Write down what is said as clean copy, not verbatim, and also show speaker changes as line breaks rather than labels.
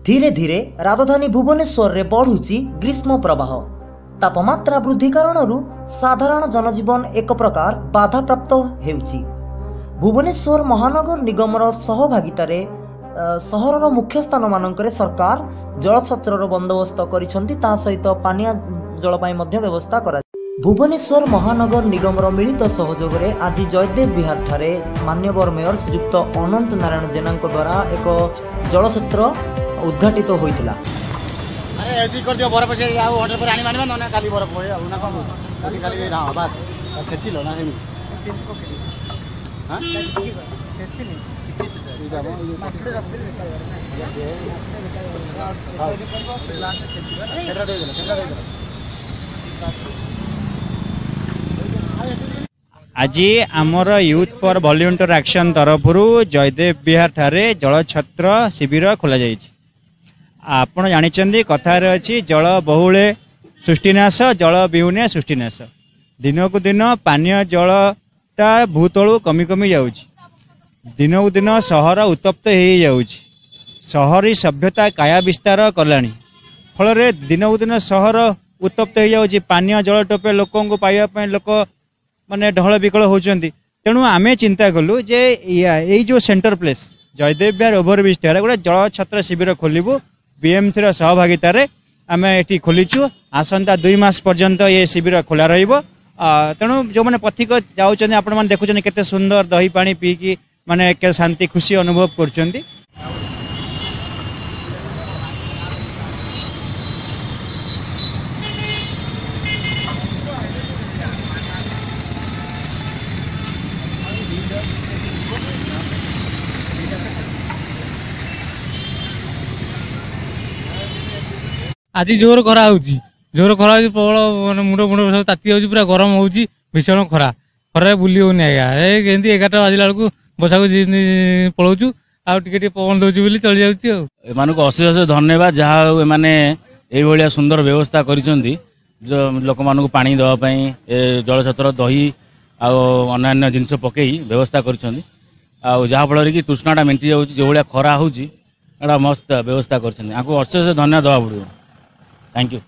धीरे धीरे राजधानी भुवनेश्वर रे बढ़ुची ग्रीष्म प्रवाह। तापमात्रा वृद्धि कारण साधारण जनजीवन एक प्रकार बाधा प्राप्त हेउची। भुवनेश्वर महानगर निगमर सहभागितार सहरर मुख्य स्थान मानकरे सरकार जलछत्रर बंदोबस्त करिसंती, ता सहित पानीय जल पाई मध्य व्यवस्था करा। भुवनेश्वर महानगर निगमर मिलित सहयोग रे आज जयदेव विहार ठारे मान्यवर मेयर श्रीयुक्त अनंत नारायण जेना द्वारा एक जलछत्र उद्घाटित होइतिला।
अरे एदी कर दियो बरफ से आ होटल पर आनी मानबा न खाली बरफ होय ना कम खाली खाली हां बस छेचिलो ना हेमी हां छेचिली
आज आमर यूथ फॉर वॉलंटियर एक्शन तरफ जयदेव विहार ठारे जलछत्र शिविर खोल जाइए। आपण जानी कथार अच्छी जल बहुले सृष्टिनाश जल बिहुने सृष्टिनाश। दिन को दिन पानीय जलटा भूतलू कमी कमी जाऊँच। दिन को दिन सहर उत्तप्त हो जाऊँच। सहरी सभ्यता काया विस्तार कलानी फल दिन को दिन सहर उत्तप्त हो जाऊँच। पानीय जल टोपे लोक पाइबा लोक माने ढल विकल होचंती। तेणु आमे चिंता कलु जे यही जो सेंटर प्लेस जयदेव विहार ओभरब्रिज ठारे गोटे जलछत्र शिविर खोलू। बीएमसी सहभागितार आम ये खोलीचु। आसंता 2 मास पर्यंत ये शिविर खोला रहिबो। तेणु जो मैंने पथिक जाऊँ आपण मैंने देखुं केते सुंदर दही पानी पीकी माने के शांति खुशी अनुभव करछंती।
आज जोर खरा जोर खरा प्रबल मानने मुंड मुंड सब ताती हो पूरा गरम हो भीषण खरा खरा बुली होनी आज्ञा एमती 11टा बाजिला बेलू बसा को पलाऊँ आगे पवन दौर बोली चली जाऊँ।
अशेष अशेष धन्यवाद जहाँ मैंने ये सुंदर व्यवस्था कर लोक मान पानी देवाई जलछत्र दही अन्य जिनस पकई व्यवस्था कर जहाँफल कि तृष्णाटा मेटी जाऊँ जो भाया खरा हो मस्त व्यवस्था कर अशेष धन्यवाद देवा पड़ो। Thank you.